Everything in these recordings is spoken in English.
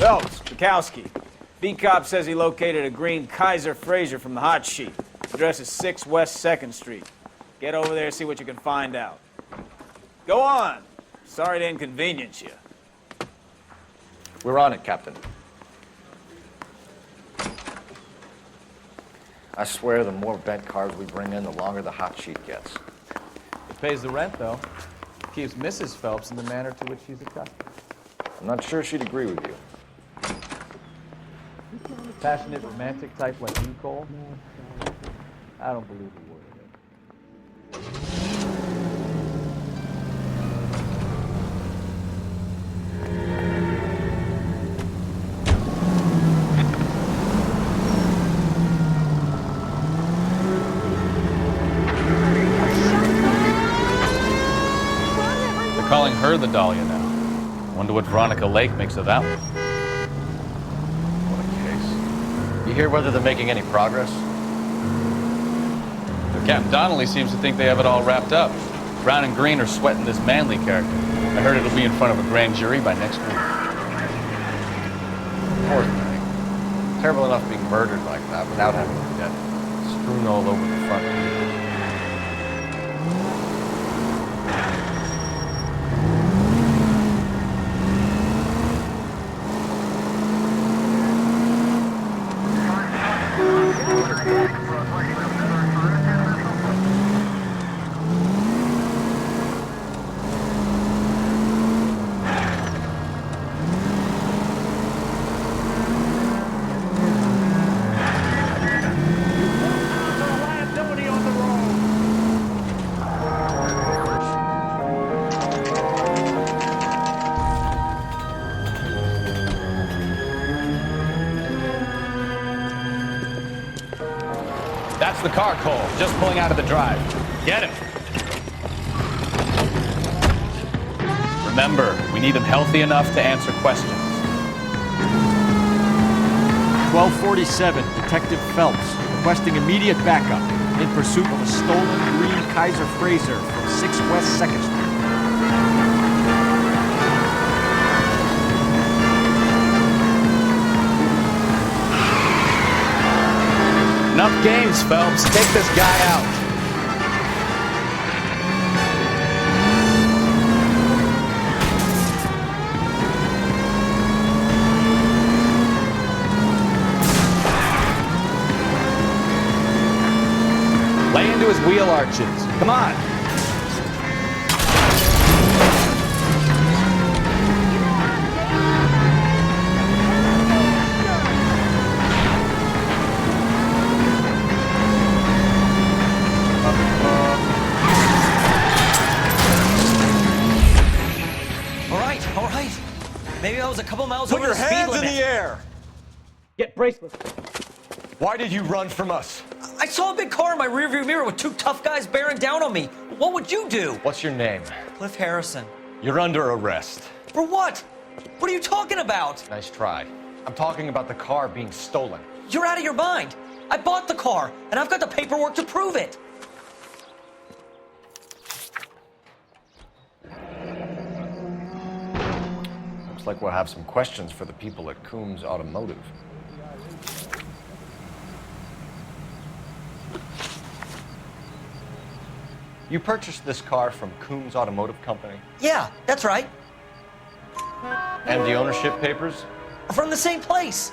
Phelps, Bukowski. B-Cop says he located a green Kaiser Fraser from the hot sheet. Address is 6 West 2nd Street. Get over there and see what you can find out. Go on. Sorry to inconvenience you. We're on it, Captain. I swear the more bent cars we bring in, the longer the hot sheet gets. It pays the rent, though. Keeps Mrs. Phelps in the manner to which she's accustomed. I'm not sure she'd agree with you. Passionate, romantic type like you, Cole? I don't believe a word of it. They're calling her the Dahlia now. Wonder what Veronica Lake makes of that one. What a case. You hear whether they're making any progress? Captain Donnelly seems to think they have it all wrapped up. Brown and Green are sweating this Manley character. I heard it'll be in front of a grand jury by next week. Poor thing. Terrible enough being murdered like that without having her dead strewn all over the front. That's the car, Cole. Just pulling out of the drive. Get him. Remember, we need him healthy enough to answer questions. 1247, Detective Phelps, requesting immediate backup in pursuit of a stolen green Kaiser Fraser from 6 West 2nd Street. Enough games, Phelps. Take this guy out. Lay into his wheel arches. Come on. All right. Maybe I was a couple miles Put over your the speed hands limit. in the air! Get braceless. Why did you run from us? I saw a big car in my rearview mirror with 2 tough guys bearing down on me. What would you do? What's your name? Cliff Harrison. You're under arrest. For what? What are you talking about? Nice try. I'm talking about the car being stolen. You're out of your mind. I bought the car, and I've got the paperwork to prove it. Looks like we'll have some questions for the people at Coombs Automotive. You purchased this car from Coombs Automotive Company? Yeah, that's right. And the ownership papers? From the same place.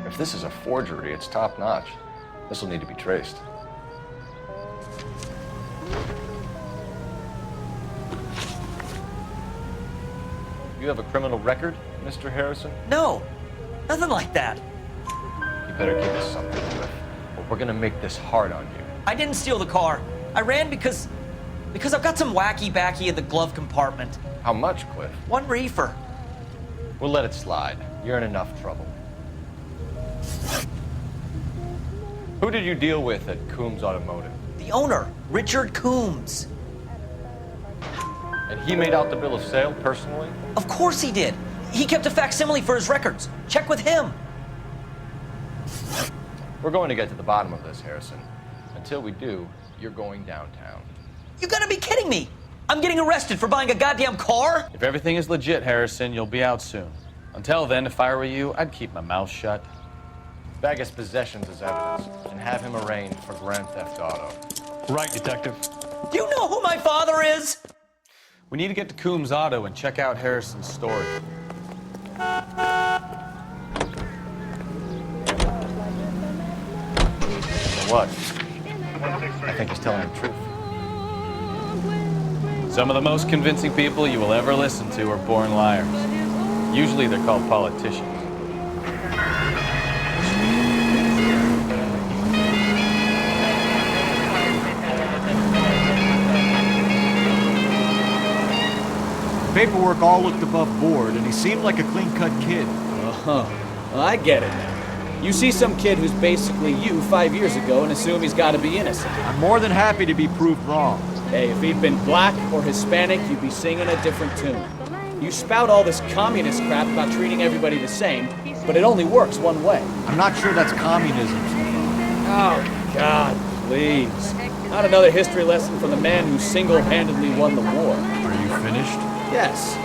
If this is a forgery, it's top-notch. This will need to be traced. You have a criminal record, Mr. Harrison? No, nothing like that. You better give us something, Cliff, or we're gonna make this hard on you. I didn't steal the car. I ran because I've got some wacky-backy in the glove compartment. How much, Cliff? 1 reefer. We'll let it slide. You're in enough trouble. Who did you deal with at Coombs Automotive? The owner, Richard Coombs. And he made out the bill of sale personally? Of course he did. He kept a facsimile for his records. Check with him. We're going to get to the bottom of this, Harrison. Until we do, you're going downtown. You gotta be kidding me. I'm getting arrested for buying a goddamn car? If everything is legit, Harrison, you'll be out soon. Until then, if I were you, I'd keep my mouth shut. Bag his possessions as evidence and have him arraigned for grand theft auto. Right, Detective. Do you know who my father is? We need to get to Coombs Auto and check out Harrison's story. For what? I think he's telling the truth. Some of the most convincing people you will ever listen to are born liars. Usually they're called politicians. Paperwork all looked above board, and he seemed like a clean-cut kid. Oh, well, I get it now. You see some kid who's basically you 5 years ago and assume he's got to be innocent. I'm more than happy to be proved wrong. Hey, if he'd been black or Hispanic, you'd be singing a different tune. You spout all this communist crap about treating everybody the same, but it only works one way. I'm not sure that's communism. Oh, God, please. Not another history lesson from the man who single-handedly won the war. Are you finished? Yes,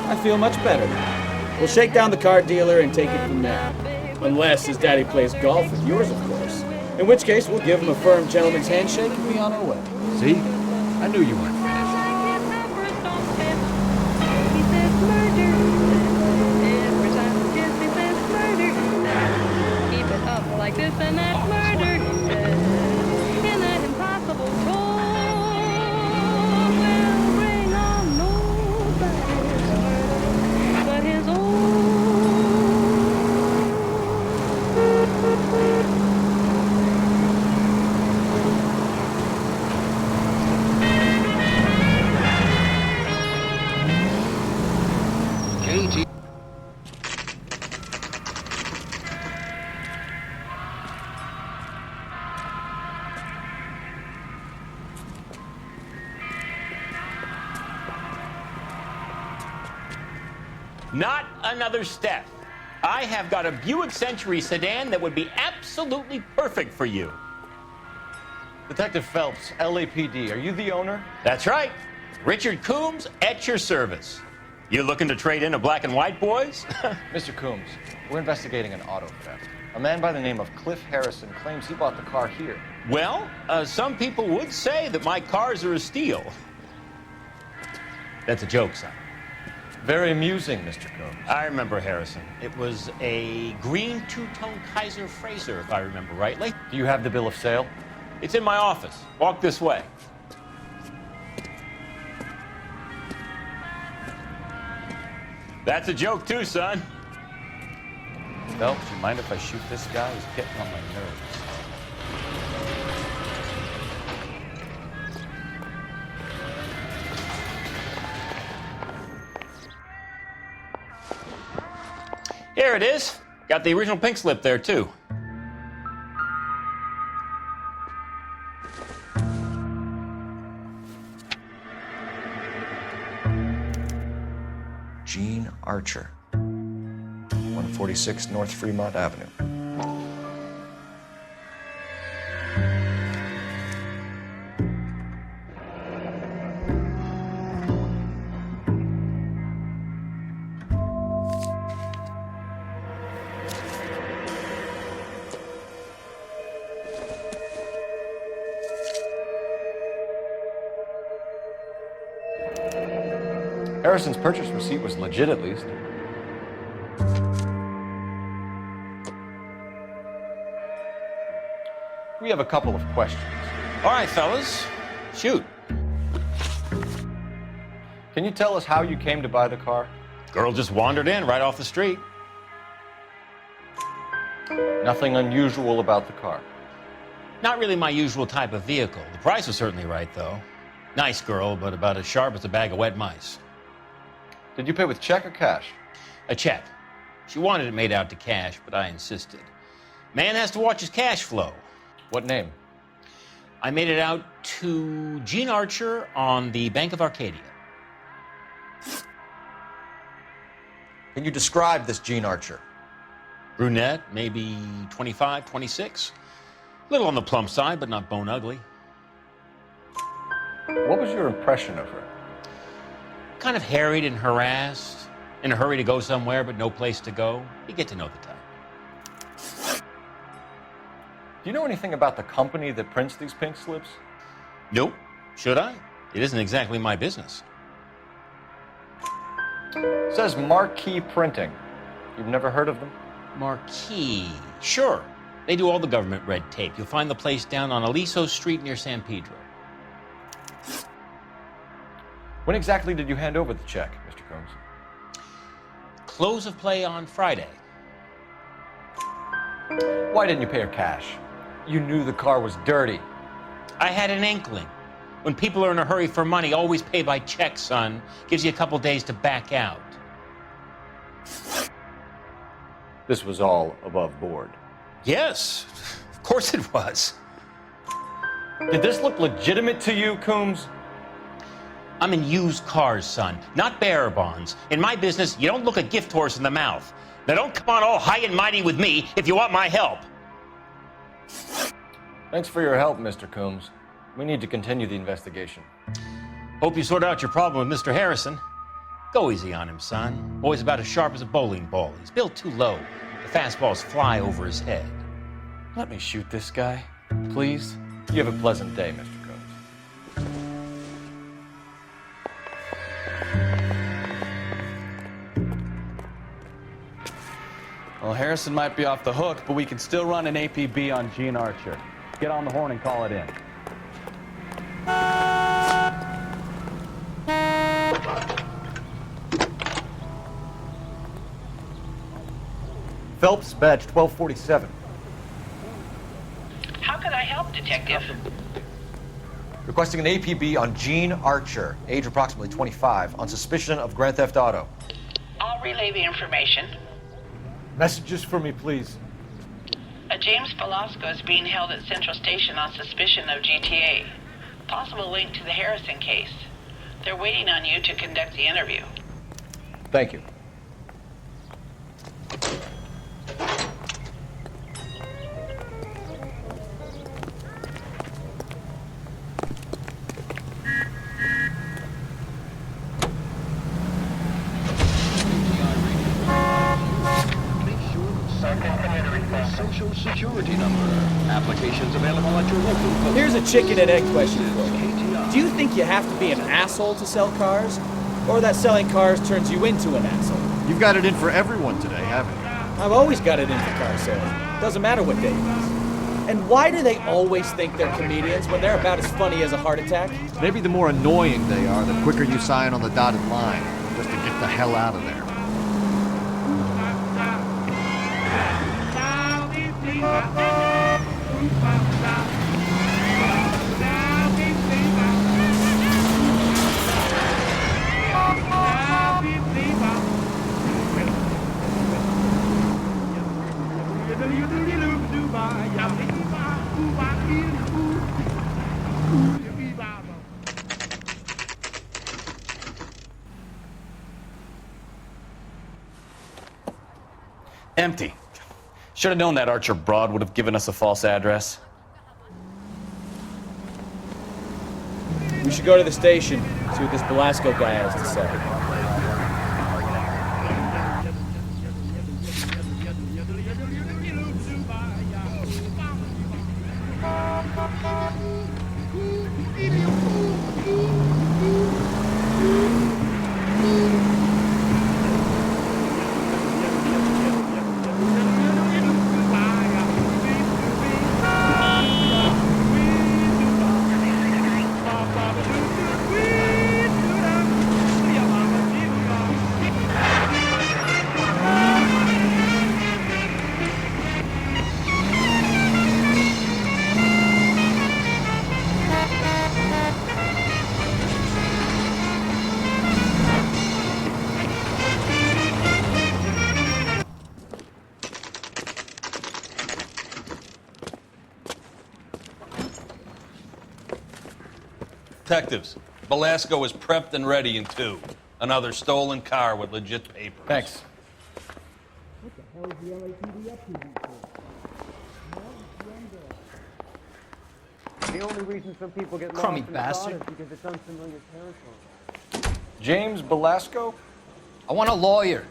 I feel much better now. We'll shake down the car dealer and take it from there. Unless his daddy plays golf with yours, of course. In which case, we'll give him a firm gentleman's handshake and be on our way. See? I knew you weren't finished. Like this and that's murder, he says. In that impossible cold will bring on nobody's murder but his own. Not another step. I have got a Buick Century sedan that would be absolutely perfect for you. Detective Phelps, LAPD, are you the owner? That's right. Richard Coombs at your service. You looking to trade in a black and white, boys? Mr. Coombs, we're investigating an auto theft. A man by the name of Cliff Harrison claims he bought the car here. Well, some people would say that my cars are a steal. That's a joke, son. Very amusing, Mr. Coombs. I remember Harrison. It was a green two-tone Kaiser Frazer, if I remember rightly. Do you have the bill of sale? It's in my office. Walk this way. That's a joke too, son. Phelps, you mind if I shoot this guy? He's getting on my nerves. Here it is. Got the original pink slip there, too. Gene Archer, 146 North Fremont Avenue. Harrison's purchase receipt was legit, at least. We have a couple of questions. All right, fellas. Shoot. Can you tell us how you came to buy the car? Girl just wandered in right off the street. Nothing unusual about the car. Not really my usual type of vehicle. The price was certainly right, though. Nice girl, but about as sharp as a bag of wet mice. Did you pay with check or cash? A check. She wanted it made out to cash, but I insisted. Man has to watch his cash flow. What name? I made it out to Gene Archer on the Bank of Arcadia. Can you describe this Gene Archer? Brunette, maybe 25, 26. Little on the plump side, but not bone ugly. What was your impression of her? Kind of harried and harassed, in a hurry to go somewhere but no place to go. You get to know the type. Do you know anything about the company that prints these pink slips? Nope. Should I? It isn't exactly my business. It says Marquee Printing. You've never heard of them? Marquee. Sure. They do all the government red tape. You'll find the place down on Aliso Street near San Pedro. When exactly did you hand over the check, Mr. Combs? Close of play on Friday. Why didn't you pay her cash? You knew the car was dirty. I had an inkling. When people are in a hurry for money, always pay by check, son. Gives you a couple days to back out. This was all above board. Yes, of course it was. Did this look legitimate to you, Coombs? I'm in used cars, son, not bearer bonds. In my business, you don't look a gift horse in the mouth. Now don't come on all high and mighty with me if you want my help. Thanks for your help, Mr. Coombs. We need to continue the investigation. Hope you sort out your problem with Mr. Harrison. Go easy on him, son. Boy's about as sharp as a bowling ball. He's built too low. The fastballs fly over his head. Let me shoot this guy, please. You have a pleasant day, Mr. Combs. Well, Harrison might be off the hook, but we can still run an APB on Gene Archer. Get on the horn and call it in. Phelps, badge 1247. How can I help, Detective? Requesting an APB on Gene Archer, age approximately 25, on suspicion of grand theft auto. I'll relay the information. Messages for me, please. A James Velasco is being held at Central Station on suspicion of GTA. Possible link to the Harrison case. They're waiting on you to conduct the interview. Thank you. Social security number. Applications available at your local post. Here's a chicken and egg question for you. Do you think you have to be an asshole to sell cars? Or that selling cars turns you into an asshole? You've got it in for everyone today, haven't you? I've always got it in for car sales. Doesn't matter what day it is. And why do they always think they're comedians when they're about as funny as a heart attack? Maybe the more annoying they are, the quicker you sign on the dotted line, just to get the hell out of there. Empty. Should have known that Archer broad would have given us a false address. We should go to the station, see what this Velasco guy has to say. Detectives, Velasco is prepped and ready in 2. Another stolen car with legit papers. Thanks. What the hell is the LAPD up to these days? The only reason some people get Crummy lost in the bastard. thought is because it's unfamiliar territory. James Belasco? I want a lawyer.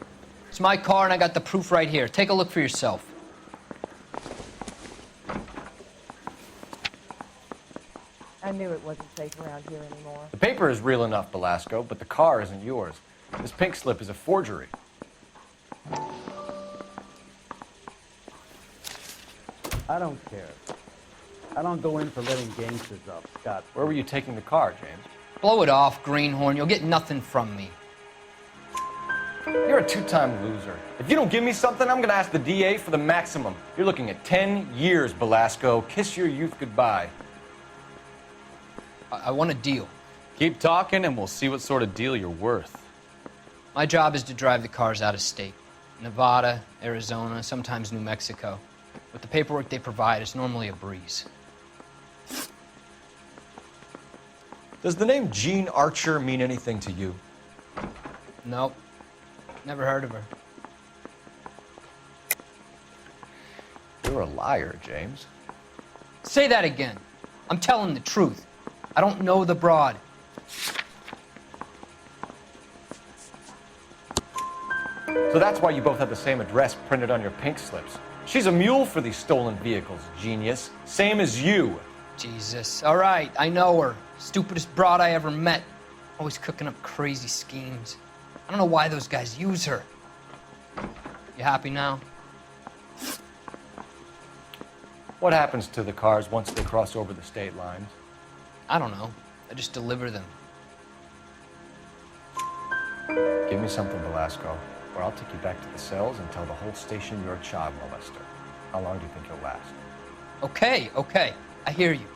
It's my car and I got the proof right here. Take a look for yourself. I knew it wasn't safe around here anymore. The paper is real enough, Belasco, but the car isn't yours. This pink slip is a forgery. I don't care. I don't go in for letting gangsters off, Scott. Where were you taking the car, James? Blow it off, Greenhorn. You'll get nothing from me. You're a two-time loser. If you don't give me something, I'm gonna ask the DA for the maximum. You're looking at 10 years, Belasco. Kiss your youth goodbye. I want a deal. Keep talking and we'll see what sort of deal you're worth. My job is to drive the cars out of state. Nevada, Arizona, sometimes New Mexico. With the paperwork they provide, it's normally a breeze. Does the name Jean Archer mean anything to you? Nope. Never heard of her. You're a liar, James. Say that again. I'm telling the truth. I don't know the broad. So that's why you both have the same address printed on your pink slips. She's a mule for these stolen vehicles, genius. Same as you. Jesus. All right, I know her. Stupidest broad I ever met. Always cooking up crazy schemes. I don't know why those guys use her. You happy now? What happens to the cars once they cross over the state lines? I don't know. I just deliver them. Give me something, Belasco, or I'll take you back to the cells and tell the whole station you're a child molester. How long do you think you'll last? Okay. I hear you.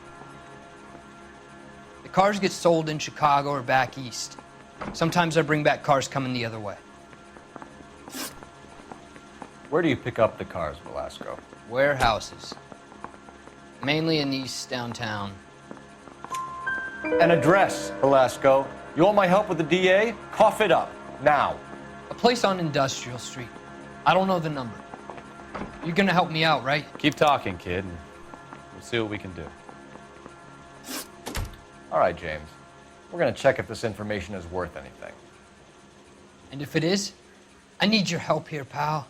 The cars get sold in Chicago or back east. Sometimes I bring back cars coming the other way. Where do you pick up the cars, Belasco? Warehouses. Mainly in East downtown. An address, Belasco. You want my help with the DA? Cough it up, now. A place on Industrial Street. I don't know the number. You're gonna help me out, right? Keep talking, kid, and we'll see what we can do. All right, James. We're gonna check if this information is worth anything. And if it is, I need your help here, pal.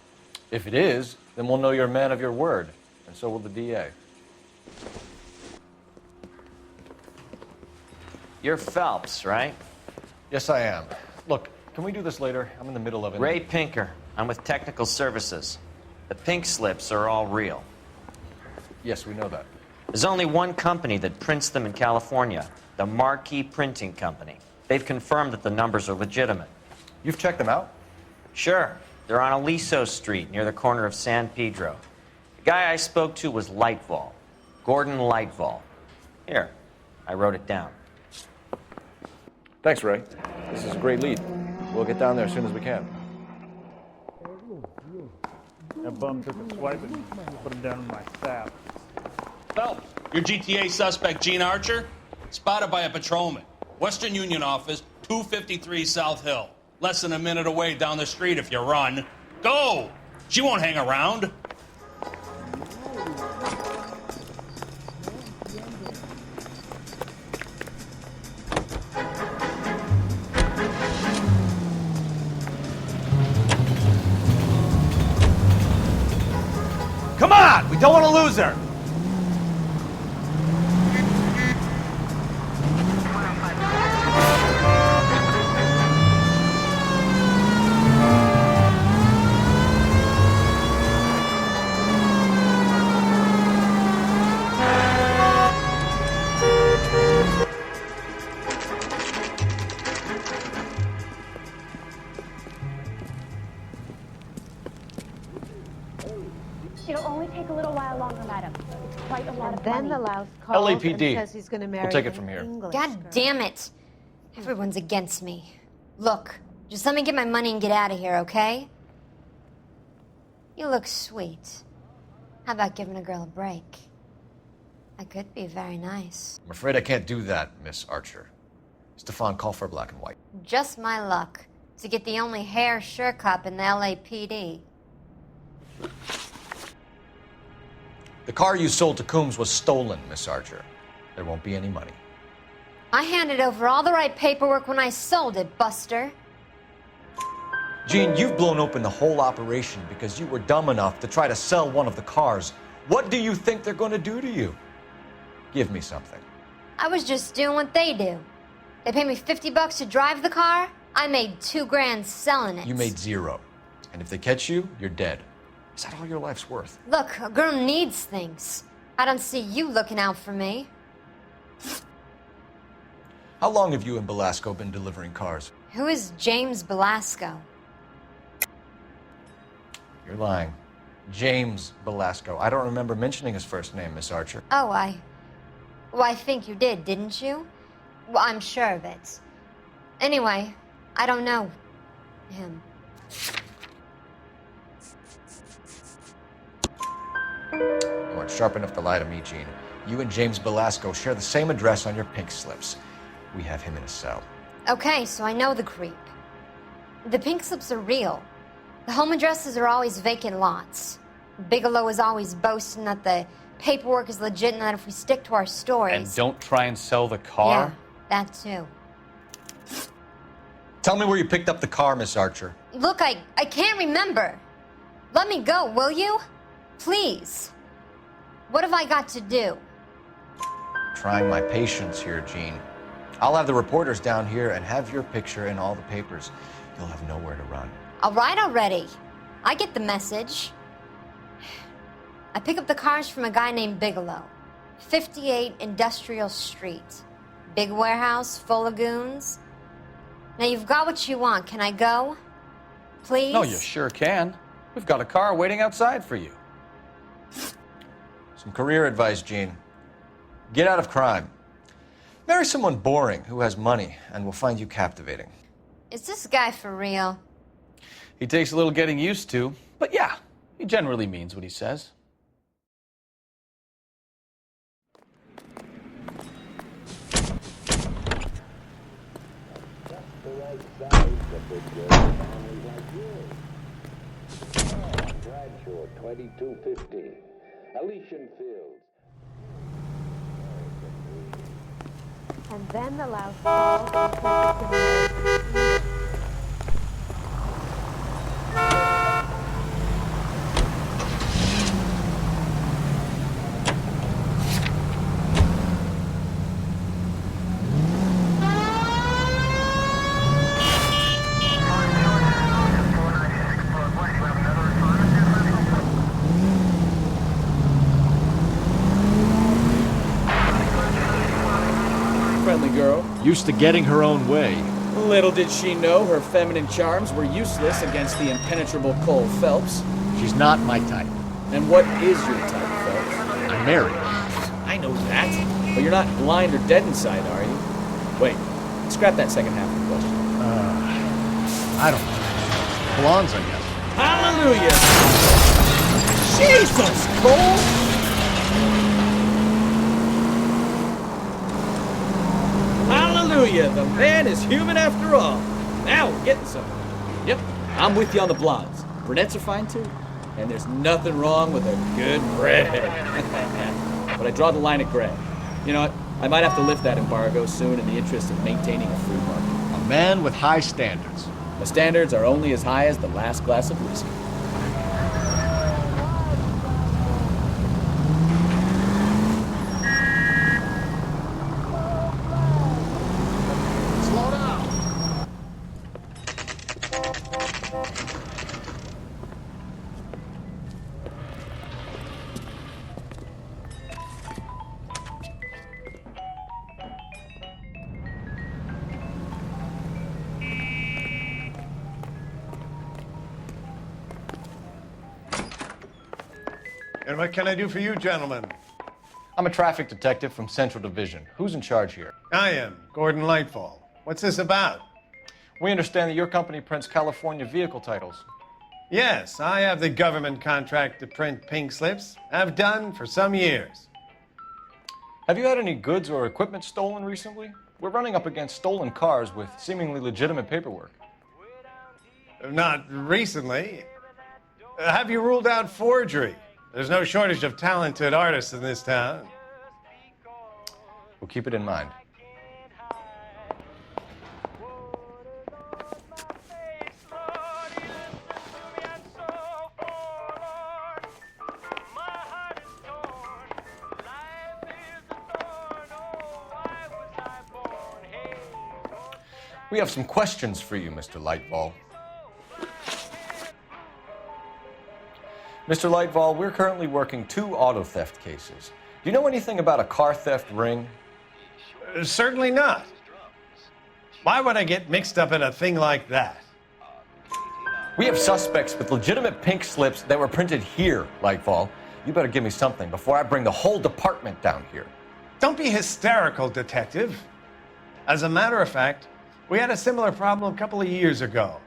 If it is, then we'll know you're a man of your word, and so will the DA. You're Phelps, right? Yes, I am. Look, can we do this later? I'm in the middle of it. Ray Pinker. I'm with Technical Services. The pink slips are all real. Yes, we know that. There's only one company that prints them in California, the Marquee Printing Company. They've confirmed that the numbers are legitimate. You've checked them out? Sure. They're on Aliso Street, near the corner of San Pedro. The guy I spoke to was Lightval. Gordon Lightval. Here, I wrote it down. Thanks, Ray. This is a great lead. We'll get down there as soon as we can. That bum took a swipe and put him down in my sap. Phelps, your GTA suspect, Gene Archer, spotted by a patrolman. Western Union office, 253 South Hill. Less than a minute away down the street if you run. Go! She won't hang around. Come on! We don't want to lose her! It'll only take a little while longer, madam. It's quite a lot of Then money. the louse calls LAPD. and says he's going to marry We'll take it an from here. English God girl. damn it. Everyone's against me. Look, just let me get my money and get out of here, okay? You look sweet. How about giving a girl a break? I could be very nice. I'm afraid I can't do that, Miss Archer. Stefan, call for black and white. Just my luck to get the only hair sure cop in the LAPD. The car you sold to Coombs was stolen, Miss Archer. There won't be any money. I handed over all the right paperwork when I sold it, Buster. Gene, you've blown open the whole operation because you were dumb enough to try to sell one of the cars. What do you think they're going to do to you? Give me something. I was just doing what they do. They paid me $50 to drive the car. I made $2 grand selling it. You made 0. And if they catch you, you're dead. Is that all your life's worth? Look, a girl needs things. I don't see you looking out for me. How long have you and Belasco been delivering cars? Who is James Belasco? You're lying. James Belasco. I don't remember mentioning his first name, Miss Archer. Oh, I think you did, didn't you? Well, I'm sure of it. Anyway, I don't know him. You aren't sharp enough to lie to me, Gene. You and James Belasco share the same address on your pink slips. We have him in a cell. Okay, so I know the creep. The pink slips are real. The home addresses are always vacant lots. Bigelow is always boasting that the paperwork is legit and that if we stick to our stories... And don't try and sell the car? Yeah, that too. Tell me where you picked up the car, Miss Archer. Look, I can't remember. Let me go, will you? Please. What have I got to do? Trying my patience here, Gene. I'll have the reporters down here and have your picture in all the papers. You'll have nowhere to run. All right already. I get the message. I pick up the cars from a guy named Bigelow. 58 Industrial Street. Big warehouse, full of goons. Now you've got what you want. Can I go? Please? No, you sure can. We've got a car waiting outside for you. Some career advice, Gene. Get out of crime. Marry someone boring who has money and will find you captivating. Is this guy for real? He takes a little getting used to, but yeah, he generally means what he says. Bradshaw, 2215. Elysian Fields. And then the louse falls and takes Friendly girl. Used to getting her own way. Little did she know her feminine charms were useless against the impenetrable Cole Phelps. She's not my type. And what is your type, Phelps? I'm married. I know that. But you're not blind or dead inside, are you? Wait, scrap that second half of the question. I don't know. Blondes, I guess. Hallelujah! Jesus, Cole! Hallelujah! The man is human after all. Now we're getting somewhere. Yep, I'm with you on the blondes. Brunettes are fine too. And there's nothing wrong with a good redhead. But I draw the line at gray. You know what? I might have to lift that embargo soon in the interest of maintaining a free market. A man with high standards. The standards are only as high as the last glass of whiskey. Slow down. And what can I do for you, gentlemen? I'm a traffic detective from Central Division. Who's in charge here? I am, Gordon Lightfall. What's this about? We understand that your company prints California vehicle titles. Yes, I have the government contract to print pink slips. I've done for some years. Have you had any goods or equipment stolen recently? We're running up against stolen cars with seemingly legitimate paperwork. Not recently. Have you ruled out forgery? There's no shortage of talented artists in this town. We'll keep it in mind. We have some questions for you, Mr. Lightfall. Mr. Lightfall, we're currently working 2 auto theft cases. Do you know anything about a car theft ring? Certainly not. Why would I get mixed up in a thing like that? We have suspects with legitimate pink slips that were printed here, Lightfall. You better give me something before I bring the whole department down here. Don't be hysterical, Detective. As a matter of fact, we had a similar problem a couple of years ago.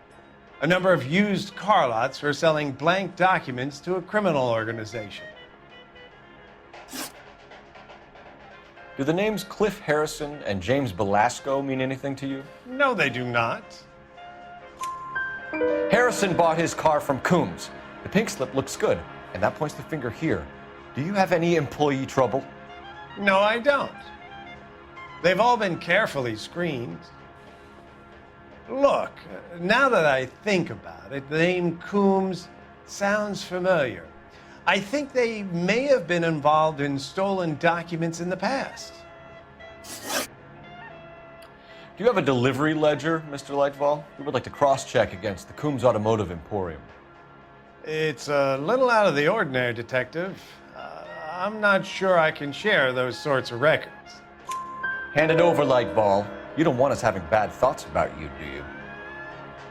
A number of used car lots were selling blank documents to a criminal organization. Do the names Cliff Harrison and James Belasco mean anything to you? No, they do not. Harrison bought his car from Coombs. The pink slip looks good, and that points the finger here. Do you have any employee trouble? No, I don't. They've all been carefully screened. Look, now that I think about it, the name Coombs sounds familiar. I think they may have been involved in stolen documents in the past. Do you have a delivery ledger, Mr. Lightfall? We would like to cross-check against the Coombs Automotive Emporium. It's a little out of the ordinary, Detective. I'm not sure I can share those sorts of records. Hand it over, Lightfall. You don't want us having bad thoughts about you, do you?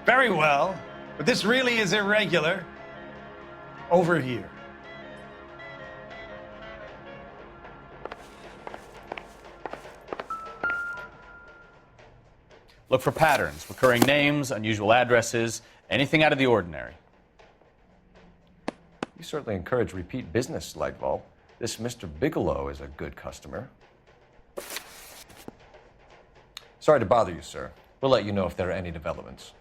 Very well, but this really is irregular. Over here. Look for patterns, recurring names, unusual addresses, anything out of the ordinary. You certainly encourage repeat business, Lightfall. This Mr. Bigelow is a good customer. Sorry to bother you, sir. We'll let you know if there are any developments.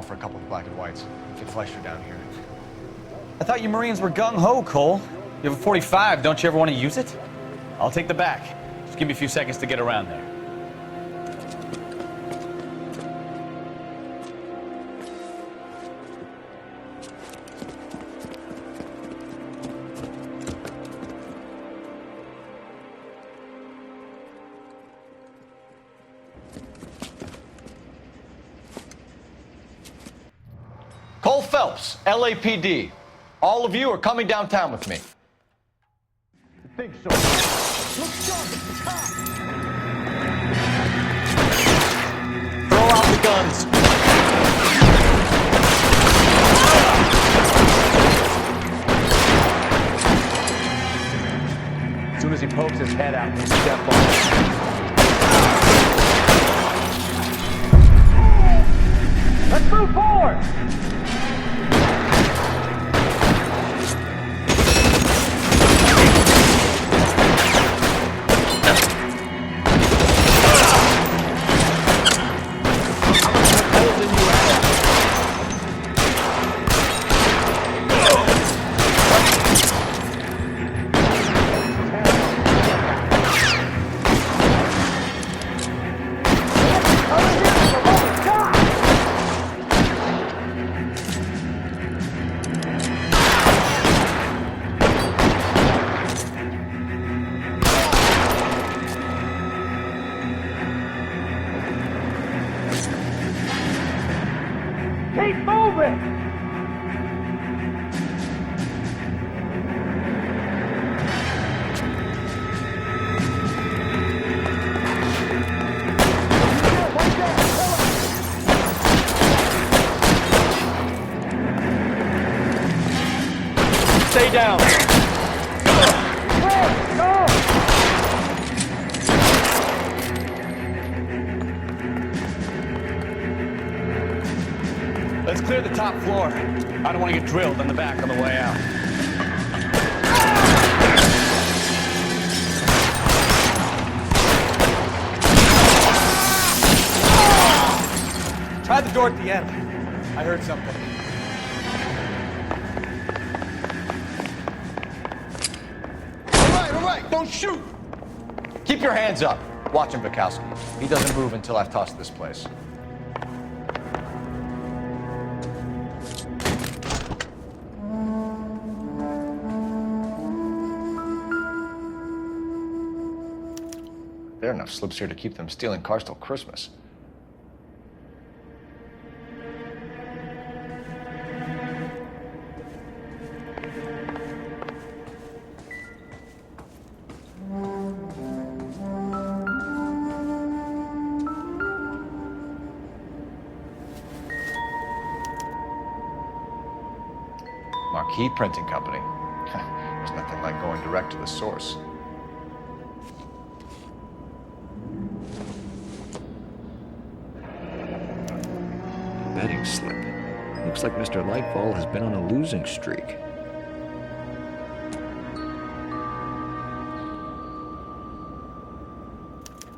For a couple of black and whites. Get Fleischer down here. I thought you Marines were gung-ho, Cole. You have a 45, don't you ever want to use it? I'll take the back. Just give me a few seconds to get around there. Cole Phelps, LAPD. All of you are coming downtown with me. I think so. Look sharp at the top. Throw out the guns. As soon as he pokes his head out, we'll step on it. Let's move forward! car. Keep moving! Stay down. Let's clear the top floor. I don't want to get drilled in the back on the way out. Try the door at the end. I heard something. All right, don't shoot! Keep your hands up. Watch him, Bukowski. He doesn't move until I've tossed this place. There are enough slips here to keep them stealing cars till Christmas. Marquee Printing Company. There's nothing like going direct to the source. Betting slip. Looks like Mr. Lightfall has been on a losing streak.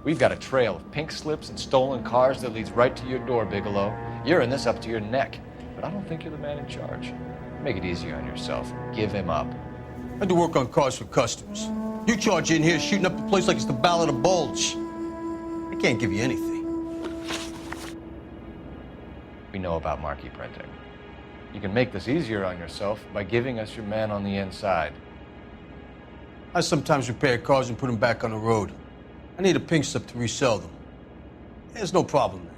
We've got a trail of pink slips and stolen cars that leads right to your door, Bigelow. You're in this up to your neck, but I don't think you're the man in charge. Make it easier on yourself. Give him up. I do work on cars for customers. You charge in here shooting up the place like it's the Ballad of Bulge. I can't give you anything. We know about marquee printing. You can make this easier on yourself by giving us your man on the inside. I sometimes repair cars and put them back on the road. I need a pink slip to resell them. There's no problem there.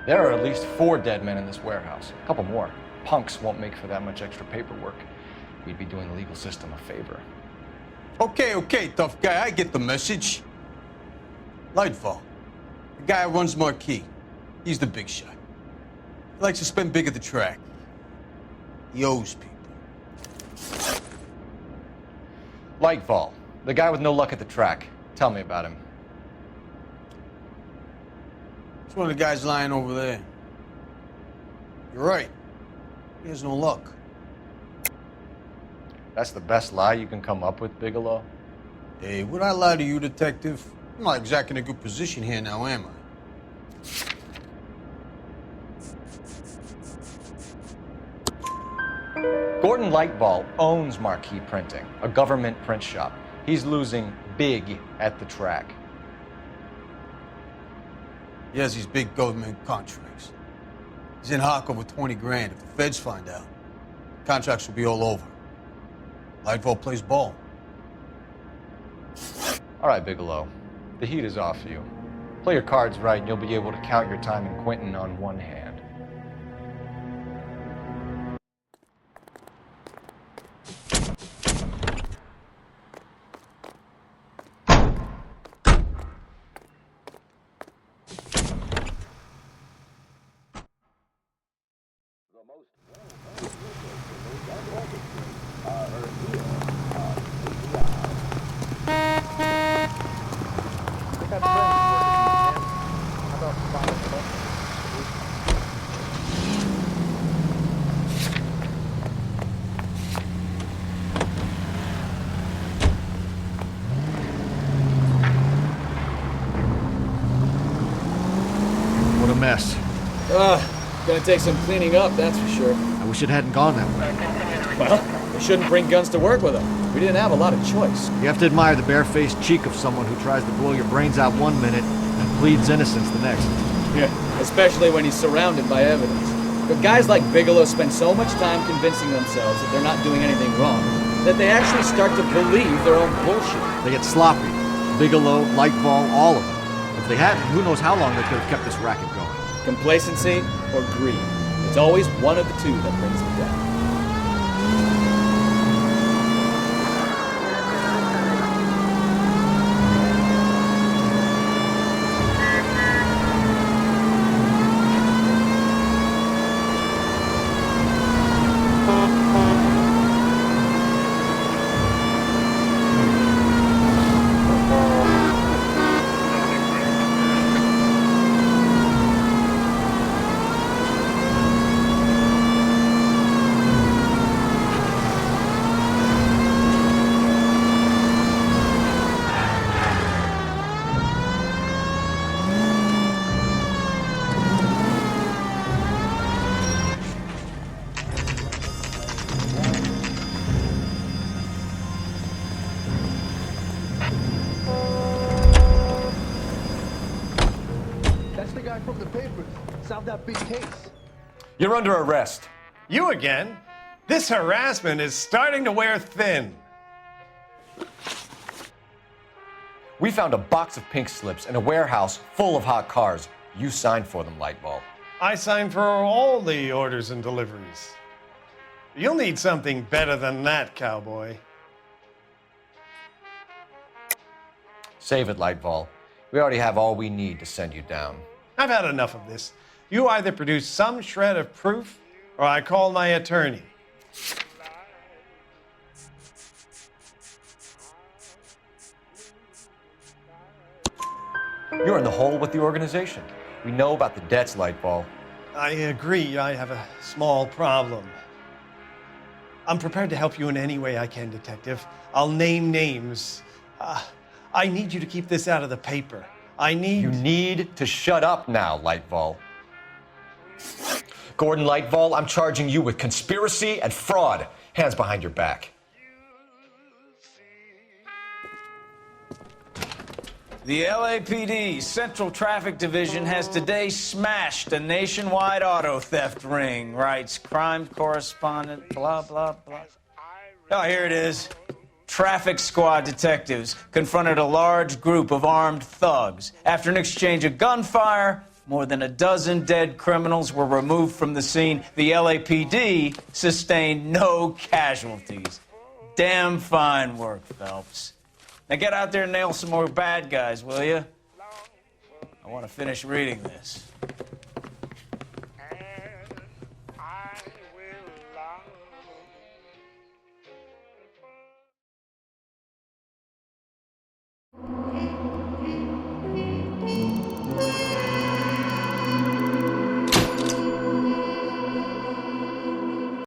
There are at least 4 dead men in this warehouse. A couple more. Punks won't make for that much extra paperwork. We'd be doing the legal system a favor. Okay, tough guy, I get the message. Lightfall, the guy who runs Marquee. He's the big shot. He likes to spend big at the track. He owes people. Lightfall, the guy with no luck at the track. Tell me about him. It's one of the guys lying over there. You're right. He has no luck. That's the best lie you can come up with, Bigelow? Hey, would I lie to you, detective? I'm not exactly in a good position here now, am I? Gordon Lightfall owns Marquee Printing, a government print shop. He's losing big at the track. He has these big government contracts. He's in hock over 20 grand. If the feds find out, contracts will be all over. Lightfall plays ball. All right, Bigelow. The heat is off you. Play your cards right and you'll be able to count your time in Quentin on one hand. mess. Gonna take some cleaning up, that's for sure. I wish it hadn't gone that way. Well, we shouldn't bring guns to work with them. We didn't have a lot of choice. You have to admire the barefaced cheek of someone who tries to blow your brains out one minute and pleads innocence the next. Yeah, especially when he's surrounded by evidence. But guys like Bigelow spend so much time convincing themselves that they're not doing anything wrong, that they actually start to believe their own bullshit. They get sloppy. Bigelow, Lightball, all of them. If they hadn't, who knows how long they could have kept this racket going. Complacency or greed. It's always one of the two that brings them down. From the papers. Solve that big case. You're under arrest. You again? This harassment is starting to wear thin. We found a box of pink slips in a warehouse full of hot cars. You signed for them, Lightball. I signed for all the orders and deliveries. You'll need something better than that, cowboy. Save it, Lightball. We already have all we need to send you down. I've had enough of this. You either produce some shred of proof, or I call my attorney. You're in the hole with the organization. We know about the debts, Lightball. I agree. I have a small problem. I'm prepared to help you in any way I can, Detective. I'll name names. I need you to keep this out of the paper. You need to shut up now, Lightball. Gordon Lightball, I'm charging you with conspiracy and fraud. Hands behind your back. The LAPD Central Traffic Division has today smashed a nationwide auto theft ring, writes crime correspondent, blah, blah, blah. Oh, here it is. Traffic squad detectives confronted a large group of armed thugs. After an exchange of gunfire, more than a dozen dead criminals were removed from the scene. The LAPD sustained no casualties. Damn fine work, Phelps. Now get out there and nail some more bad guys, will you? I want to finish reading this.